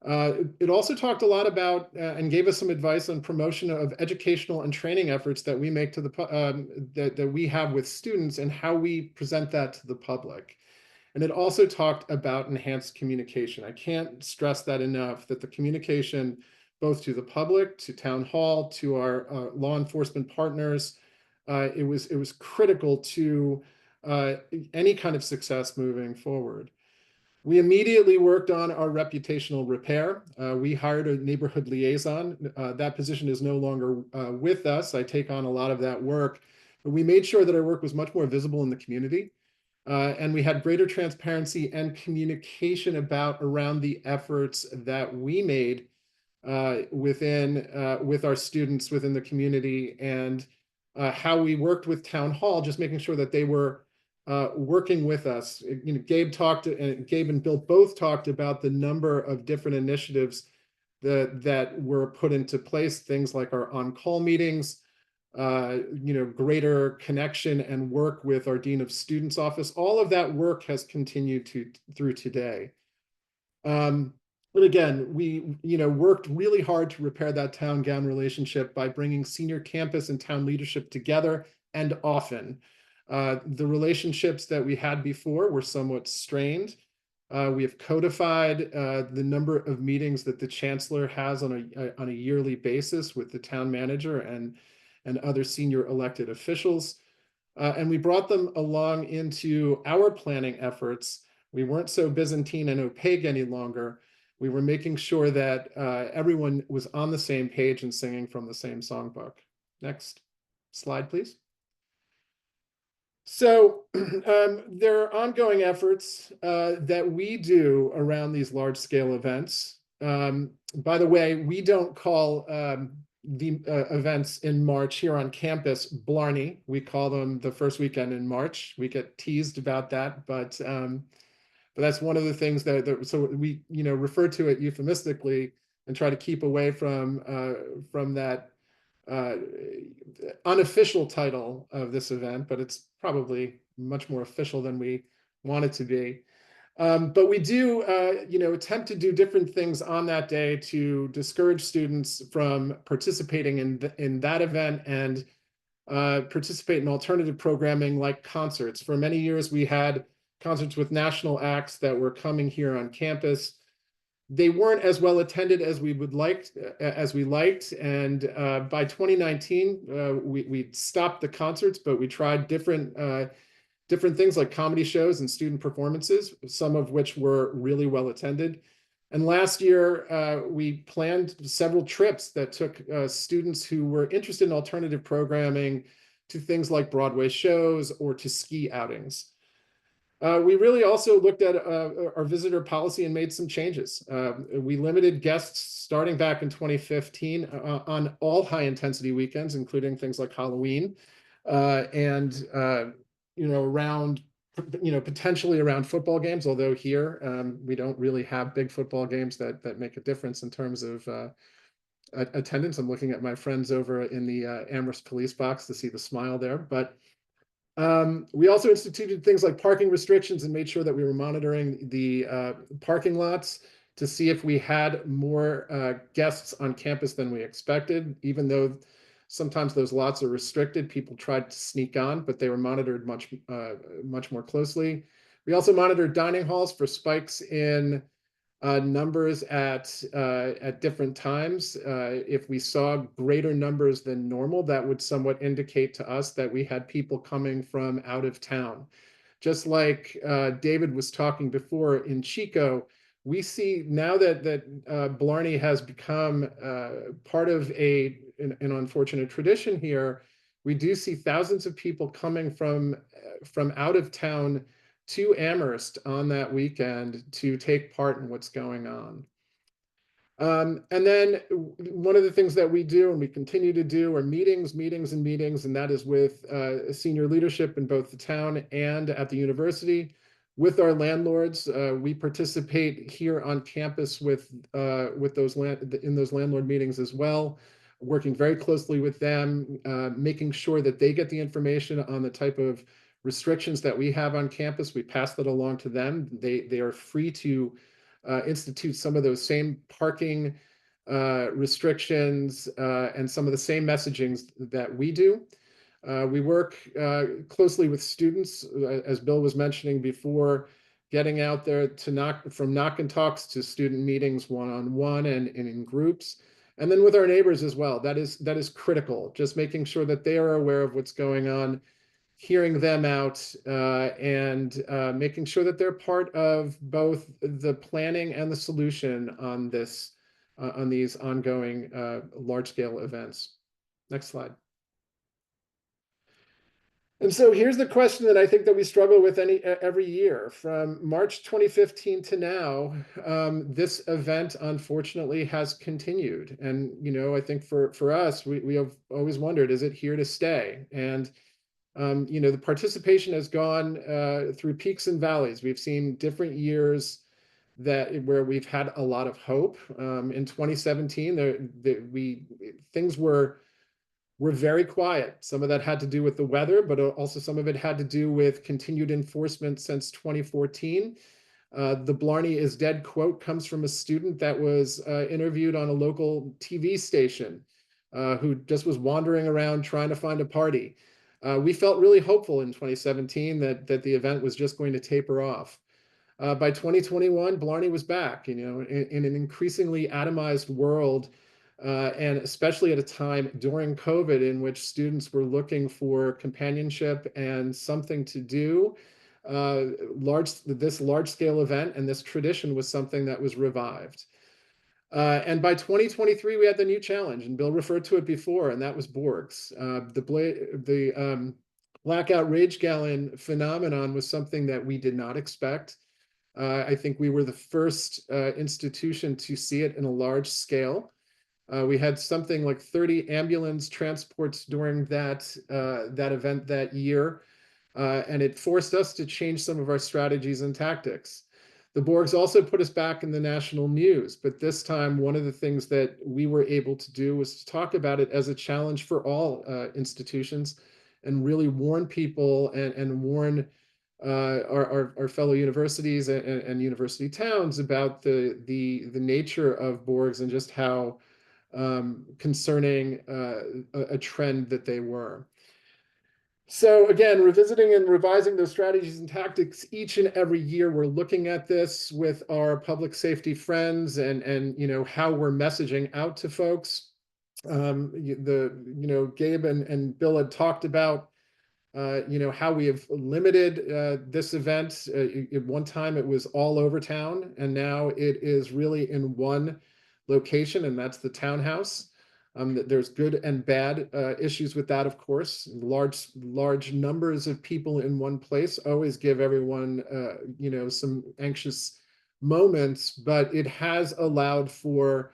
It also talked a lot about and gave us some advice on promotion of educational and training efforts that we make to the that we have with students and how we present that to the public. And it also talked about enhanced communication. I can't stress that enough, that the communication both to the public, to town hall, to our law enforcement partners, it was critical to any kind of success moving forward. We immediately worked on our reputational repair. We hired a neighborhood liaison. That position is no longer with us. I take on a lot of that work, but we made sure that our work was much more visible in the community. And we had greater transparency and communication around the efforts that we made with our students within the community, and how we worked with town hall, just making sure that they were working with us. Gabe and Bill both talked about the number of different initiatives that were put into place, things like our on-call meetings, greater connection and work with our Dean of Students office. All of that work has continued through today. But again, we worked really hard to repair that town-gown relationship by bringing senior campus and town leadership together, and often. The relationships that we had before were somewhat strained. We have codified the number of meetings that the chancellor has on a yearly basis with the town manager and other senior elected officials. And we brought them along into our planning efforts. We weren't so Byzantine and opaque any longer. We were making sure that everyone was on the same page and singing from the same songbook. Next slide, please. So there are ongoing efforts that we do around these large-scale events. By the way, we don't call the events in March here on campus Blarney. We call them the first weekend in March. We get teased about that, but that's one of the things so we refer to it euphemistically and try to keep away from that unofficial title of this event, but it's probably much more official than we want it to be. But we do, attempt to do different things on that day to discourage students from participating in that event and participate in alternative programming like concerts. For many years, we had concerts with national acts that were coming here on campus. They weren't as well attended as we liked, and by 2019, we stopped the concerts, but we tried different things like comedy shows and student performances, some of which were really well attended. And last year, we planned several trips that took students who were interested in alternative programming to things like Broadway shows or to ski outings. We really also looked at our visitor policy and made some changes. We limited guests starting back in 2015 on all high intensity weekends, including things like Halloween, and around, potentially around football games, although here we don't really have big football games that make a difference in terms of attendance. I'm looking at my friends over in the Amherst police box to see the smile there. But we also instituted things like parking restrictions and made sure that we were monitoring the parking lots to see if we had more guests on campus than we expected. Even though sometimes those lots are restricted, people tried to sneak on, but they were monitored much more closely. We also monitored dining halls for spikes in numbers at different times. If we saw greater numbers than normal, that would somewhat indicate to us that we had people coming from out of town. Just like David was talking before in Chico, we see now that Blarney has become part of an unfortunate tradition here. We do see thousands of people coming from out of town to Amherst on that weekend to take part in what's going on. And then one of the things that we do and we continue to do are meetings, and that is with senior leadership in both the town and at the university. With our landlords, we participate here on campus with those landlord meetings as well, working very closely with them, making sure that they get the information on the type of restrictions that we have on campus. We pass that along to them. They are free to institute some of those same parking restrictions and some of the same messagings that we do. We work closely with students, as Bill was mentioning before, getting out there to from knock and talks to student meetings one-on-one and in groups. And then with our neighbors as well. That is critical, just making sure that they are aware of what's going on, hearing them out, and making sure that they're part of both the planning and the solution on these ongoing large-scale events. Next slide. And so here's the question that I think that we struggle with every year. From March 2015 to now, this event unfortunately has continued. And I think for us, we have always wondered, is it here to stay? And the participation has gone through peaks and valleys. We've seen different years where we've had a lot of hope. In 2017, things were very quiet. Some of that had to do with the weather, but also some of it had to do with continued enforcement since 2014. The Blarney is dead quote comes from a student that was interviewed on a local TV station who just was wandering around trying to find a party. We felt really hopeful in 2017 that the event was just going to taper off. By 2021, Blarney was back, in an increasingly atomized world, and especially at a time during COVID in which students were looking for companionship and something to do. This large-scale event and this tradition was something that was revived. And by 2023, we had the new challenge, and Bill referred to it before, and that was Borgs. The blackout rage gallon phenomenon was something that we did not expect. I think we were the first institution to see it in a large scale. We had something like 30 ambulance transports during that event that year, and it forced us to change some of our strategies and tactics. The Borgs also put us back in the national news, but this time one of the things that we were able to do was to talk about it as a challenge for all institutions, and really warn people and warn our fellow universities and university towns about the nature of Borgs and just how concerning a trend that they were. So again, revisiting and revising those strategies and tactics each and every year, we're looking at this with our public safety friends and how we're messaging out to folks. Gabe and Bill had talked about how we have limited this event. At one time it was all over town, and now it is really in one location, and that's the townhouse. There's good and bad issues with that, of course. Large numbers of people in one place always give everyone some anxious moments, but it has allowed for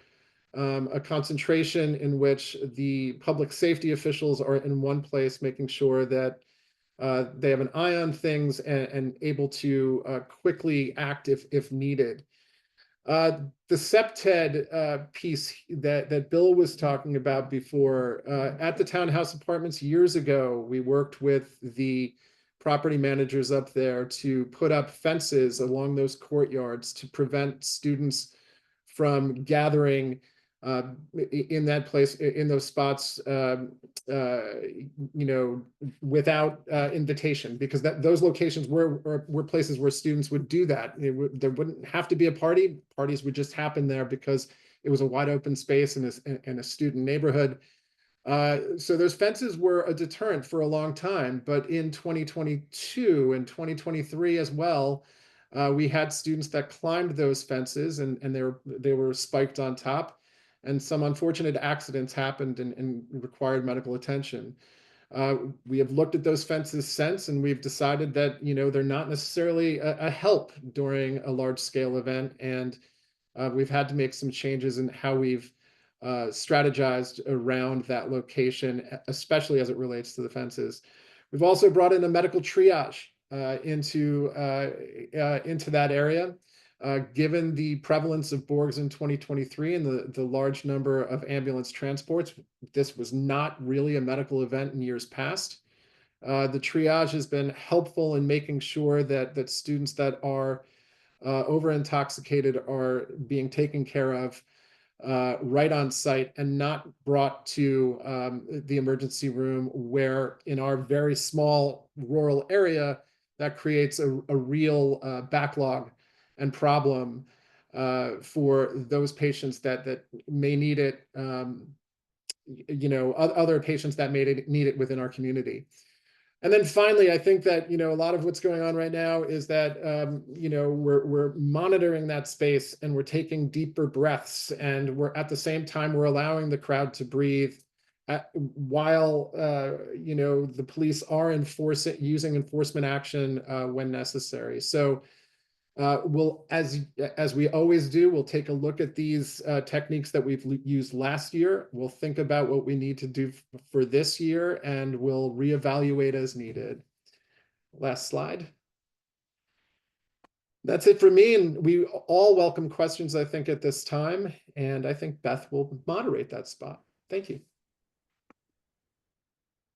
a concentration in which the public safety officials are in one place, making sure that they have an eye on things and able to quickly act if needed. The SEPTED piece that Bill was talking about before, at the townhouse apartments years ago, we worked with the property managers up there to put up fences along those courtyards to prevent students from gathering in that place, in those spots, without invitation, because those locations were places where students would do that. There wouldn't have to be a party. Parties would just happen there because it was a wide open space in a student neighborhood. So those fences were a deterrent for a long time, but in 2022 and 2023 as well, we had students that climbed those fences and they were spiked on top, and some unfortunate accidents happened and required medical attention. We have looked at those fences since, and we've decided that they're not necessarily a help during a large scale event, and we've had to make some changes in how we've strategized around that location, especially as it relates to the fences. We've also brought in a medical triage into that area. Given the prevalence of Borgs in 2023 and the large number of ambulance transports, this was not really a medical event in years past. The triage has been helpful in making sure that students that are over intoxicated are being taken care of right on site and not brought to the emergency room, where in our very small rural area, that creates a real backlog and problem for those patients that may need it, other patients that may need it within our community. And then finally, I think that a lot of what's going on right now is that we're monitoring that space, and we're taking deeper breaths, and we're at the same time we're allowing the crowd to breathe while the police are using enforcement action when necessary. So we'll, as we always do, we'll take a look at these techniques that we've used last year. We'll think about what we need to do for this year, and we'll reevaluate as needed. Last slide. That's it for me, and we all welcome questions, I think, at this time, and I think Beth will moderate that spot. Thank you.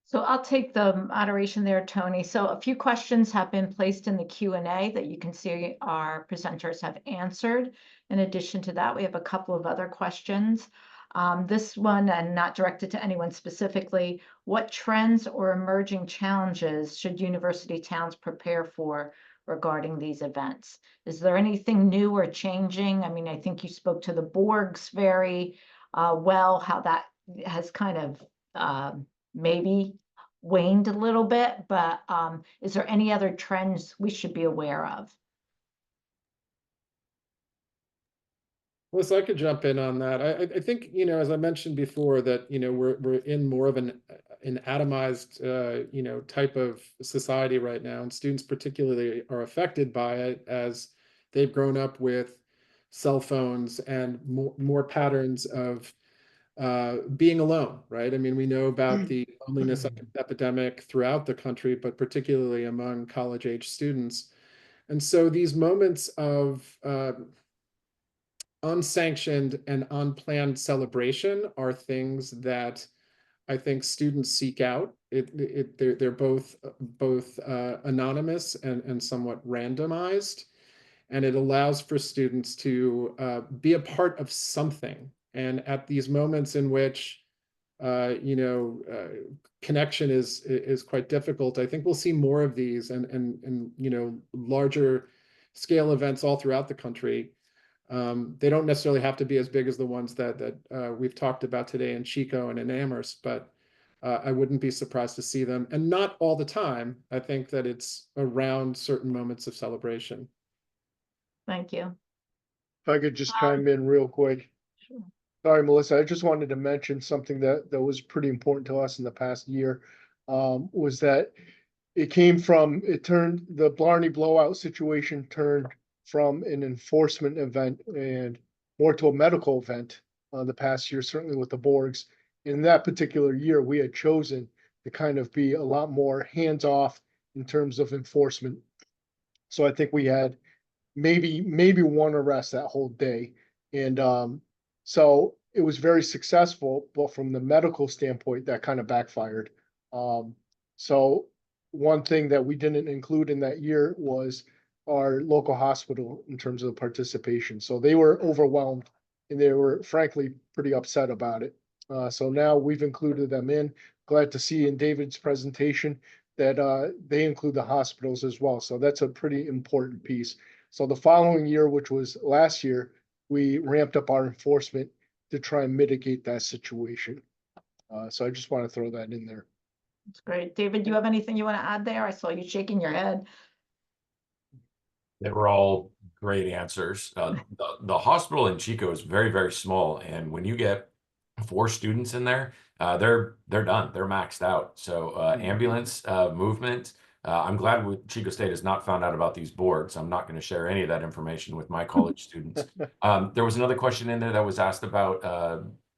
So I'll take the moderation there, Tony. So a few questions have been placed in the Q&A that you can see our presenters have answered. In addition to that, we have a couple of other questions. This one, and not directed to anyone specifically, what trends or emerging challenges should university towns prepare for regarding these events? Is there anything new or changing? I mean, I think you spoke to the Borgs very well, how that has kind of maybe waned a little bit, but is there any other trends we should be aware of? Well, so I could jump in on that. I think, as I mentioned before, that, we're in more of an atomized, type of society right now, and students particularly are affected by it as they've grown up with cell phones and more patterns of being alone, right? I mean, we know about the loneliness epidemic throughout the country, but particularly among college-age students. And so these moments of unsanctioned and unplanned celebration are things that I think students seek out. They're both anonymous and somewhat randomized, and it allows for students to be a part of something. And at these moments in which connection is quite difficult, I think we'll see more of these and larger scale events all throughout the country. They don't necessarily have to be as big as the ones that we've talked about today in Chico and in Amherst, but I wouldn't be surprised to see them, and not all the time. I think that it's around certain moments of celebration. Thank you. If I could just chime in real quick. Sure. Sorry, Melissa, I just wanted to mention something that was pretty important to us in the past year. Was that the Blarney Blowout situation turned from an enforcement event and more to a medical event the past year, certainly with the Borgs. In that particular year, we had chosen to kind of be a lot more hands-off in terms of enforcement. So I think we had maybe one arrest that whole day. And so it was very successful, but from the medical standpoint, that kind of backfired. So one thing that we didn't include in that year was our local hospital in terms of the participation. So they were overwhelmed and they were frankly pretty upset about it. So now we've included them in. Glad to see in David's presentation that they include the hospitals as well. So that's a pretty important piece. So the following year, which was last year, we ramped up our enforcement to try and mitigate that situation. So I just want to throw that in there. That's great. David, do you have anything you want to add there? I saw you shaking your head. They were all great answers. The hospital in Chico is very, very small. And when you get 4 students in there, they're done. They're maxed out. So ambulance movement. I'm glad Chico State has not found out about these boards. I'm not going to share any of that information with my college students. There was another question in there that was asked about,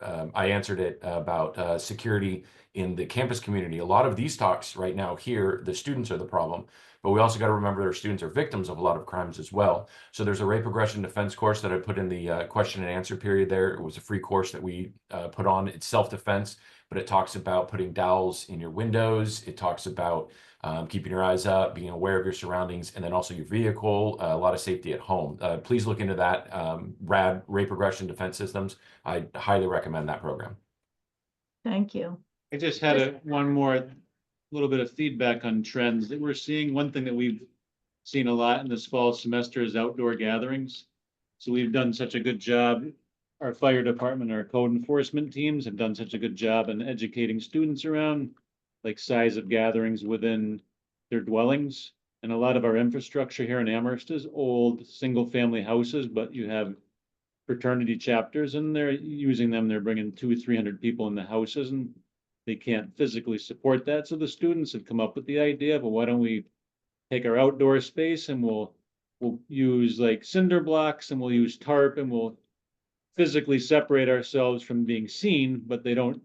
I answered it about security in the campus community. A lot of these talks right now here, the students are the problem, but we also got to remember their students are victims of a lot of crimes as well. So there's a rape aggression defense course that I put in the question and answer period there. It was a free course that we put on. It's self-defense, but it talks about putting dowels in your windows. It talks about keeping your eyes up, being aware of your surroundings, and then also your vehicle, a lot of safety at home. Please look into that. RAD, Rape Aggression Defense Systems. I highly recommend that program. Thank you. I just had one more little bit of feedback on trends that we're seeing. One thing that we've seen a lot in this fall semester is outdoor gatherings. So we've done such a good job. Our fire department, our code enforcement teams have done such a good job in educating students around like size of gatherings within their dwellings. And a lot of our infrastructure here in Amherst is old single family houses, but you have fraternity chapters and they're using them. They're bringing 200-300 people in the houses and they can't physically support that. So the students have come up with the idea, but why don't we take our outdoor space and we'll use like cinder blocks and we'll use tarp and we'll physically separate ourselves from being seen, but they don't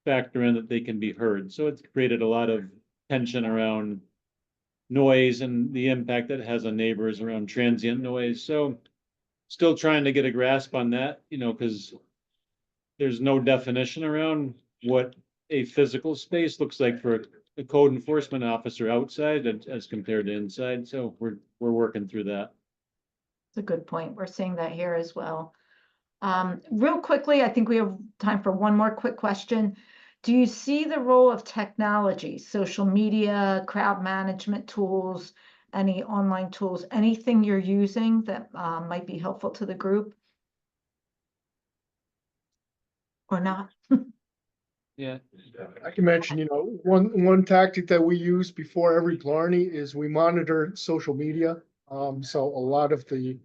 factor in that they can be heard. So it's created a lot of tension around noise and the impact that it has on neighbors around transient noise. So still trying to get a grasp on that, because there's no definition around what a physical space looks like for a code enforcement officer outside as compared to inside. So we're working through that. It's a good point. We're seeing that here as well. Real quickly, I think we have time for one more quick question. Do you see the role of technology, social media, crowd management tools, any online tools, anything you're using that might be helpful to the group? Or not? Yeah. I can mention, one tactic that we use before every Blarney is we monitor social media. So a lot of the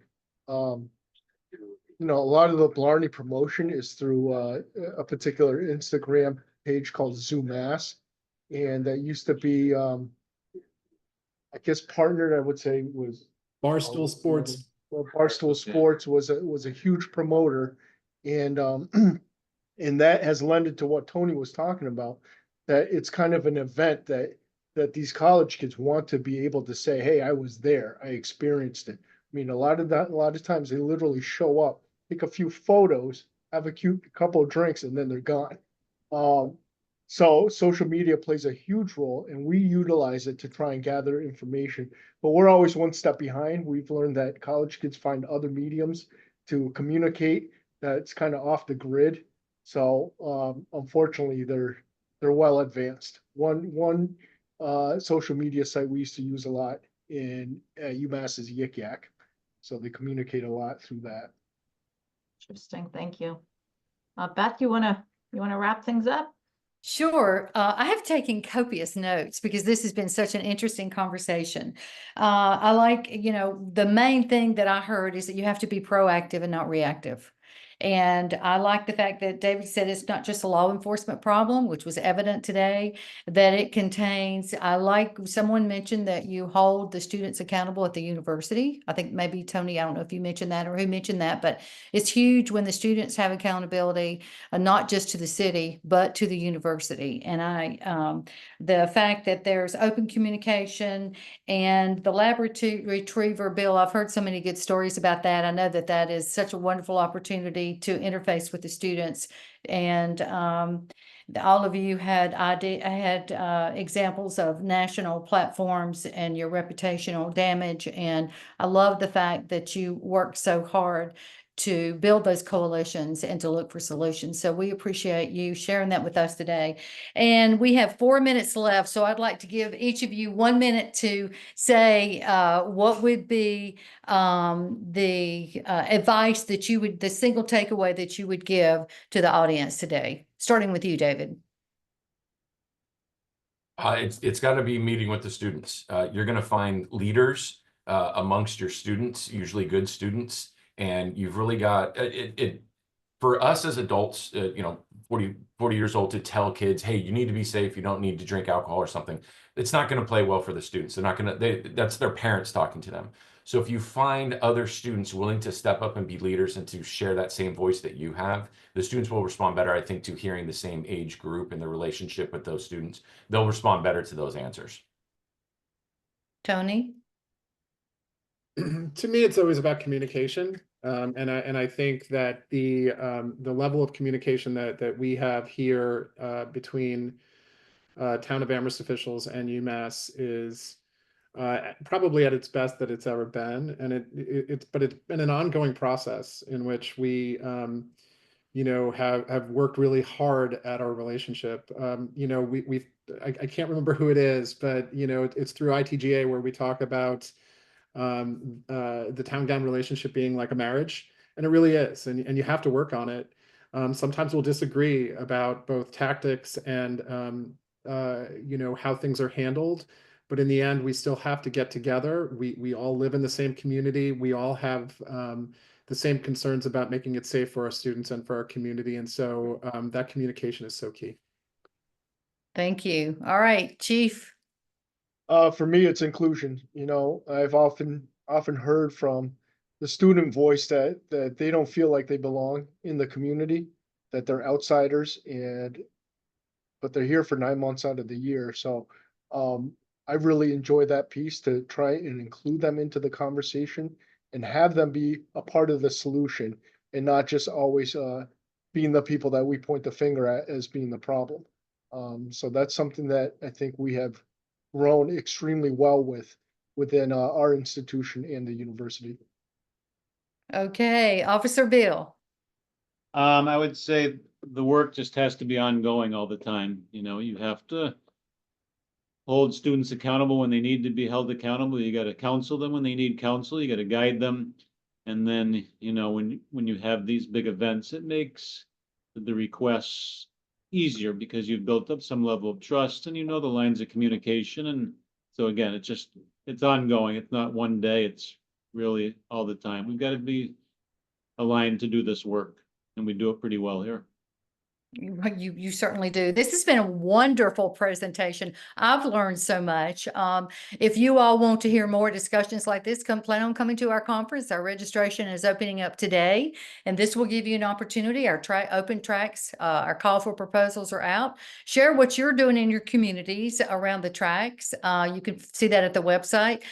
Blarney promotion is through a particular Instagram page called Zoomass. And that used to be, I guess partnered, I would say, was Barstool Sports. Well, Barstool Sports was a huge promoter, and and that has lended to what Tony was talking about. That it's kind of an event that these college kids want to be able to say, "Hey, I was there, I experienced it." I mean, a lot of times they literally show up, take a few photos, have a cute couple of drinks, and then they're gone. So social media plays a huge role and we utilize it to try and gather information, but we're always one step behind. We've learned that college kids find other mediums to communicate that's kind of off the grid. So unfortunately, they're well advanced. One social media site we used to use a lot in UMass is Yik Yak. So they communicate a lot through that. Interesting, thank you. Beth, you wanna wrap things up? Sure. I have taken copious notes because this has been such an interesting conversation. I like, the main thing that I heard is that you have to be proactive and not reactive. And I like the fact that David said it's not just a law enforcement problem, which was evident today, that it contains, I like someone mentioned that you hold the students accountable at the university. I think maybe Tony, I don't know if you mentioned that or who mentioned that, but it's huge when the students have accountability, not just to the city, but to the university. And the fact that there's open communication and the lab retriever bill, I've heard so many good stories about that. I know that that is such a wonderful opportunity to interface with the students. And all of you had examples of national platforms and your reputational damage. And I love the fact that you work so hard to build those coalitions and to look for solutions. So we appreciate you sharing that with us today. And we have 4 minutes left. So I'd like to give each of you 1 minute to say what would be the advice that you would, the single takeaway that you would give to the audience today, starting with you, David. It's got to be meeting with the students. You're going to find leaders amongst your students, usually good students. And you've really got it for us as adults, 40 years old, to tell kids, hey, you need to be safe. You don't need to drink alcohol or something. It's not going to play well for the students. They're not going to, that's their parents talking to them. So if you find other students willing to step up and be leaders and to share that same voice that you have, the students will respond better, I think, to hearing the same age group and the relationship with those students. They'll respond better to those answers. Tony? To me, it's always about communication. And I think that the level of communication that we have here between town of Amherst officials and UMass is probably at its best that it's ever been. And it's been an ongoing process in which we have worked really hard at our relationship. I can't remember who it is, but it's through ITGA where we talk about the town-gown relationship being like a marriage, and it really is, and you have to work on it. Sometimes we'll disagree about both tactics and how things are handled, but in the end we still have to get together. We all live in the same community. We all have the same concerns about making it safe for our students and for our community, and so that communication is so key. Thank you. All right, Chief. For me, it's inclusion. I've often heard from the student voice that they don't feel like they belong in the community, that they're outsiders, but they're here for 9 months out of the year. So I really enjoy that piece to try and include them into the conversation and have them be a part of the solution and not just always being the people that we point the finger at as being the problem. So that's something that I think we have grown extremely well within our institution and the university. Okay, Officer Bill. I would say the work just has to be ongoing all the time. You have to hold students accountable when they need to be held accountable. You got to counsel them when they need counsel. You got to guide them. And then, when you have these big events, it makes the requests easier because you've built up some level of trust and the lines of communication. And so again, it's ongoing. It's not one day, it's really all the time. We've got to be aligned to do this work, and we do it pretty well here. You certainly do. This has been a wonderful presentation. I've learned so much. If you all want to hear more discussions like this, plan on coming to our conference. Our registration is opening up today, and this will give you an opportunity. Our open tracks, our call for proposals are out. Share what you're doing in your communities around the tracks. You can see that at the website.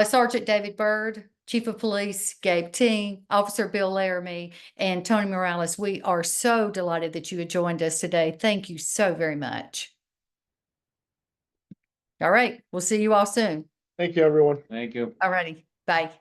Sergeant David Byrd, Chief of Police Gabe Ting, Officer Bill Laramie, and Tony Morales. We are so delighted that you had joined us today. Thank you so very much. All right, we'll see you all soon. Thank you, everyone. Thank you. All righty, bye.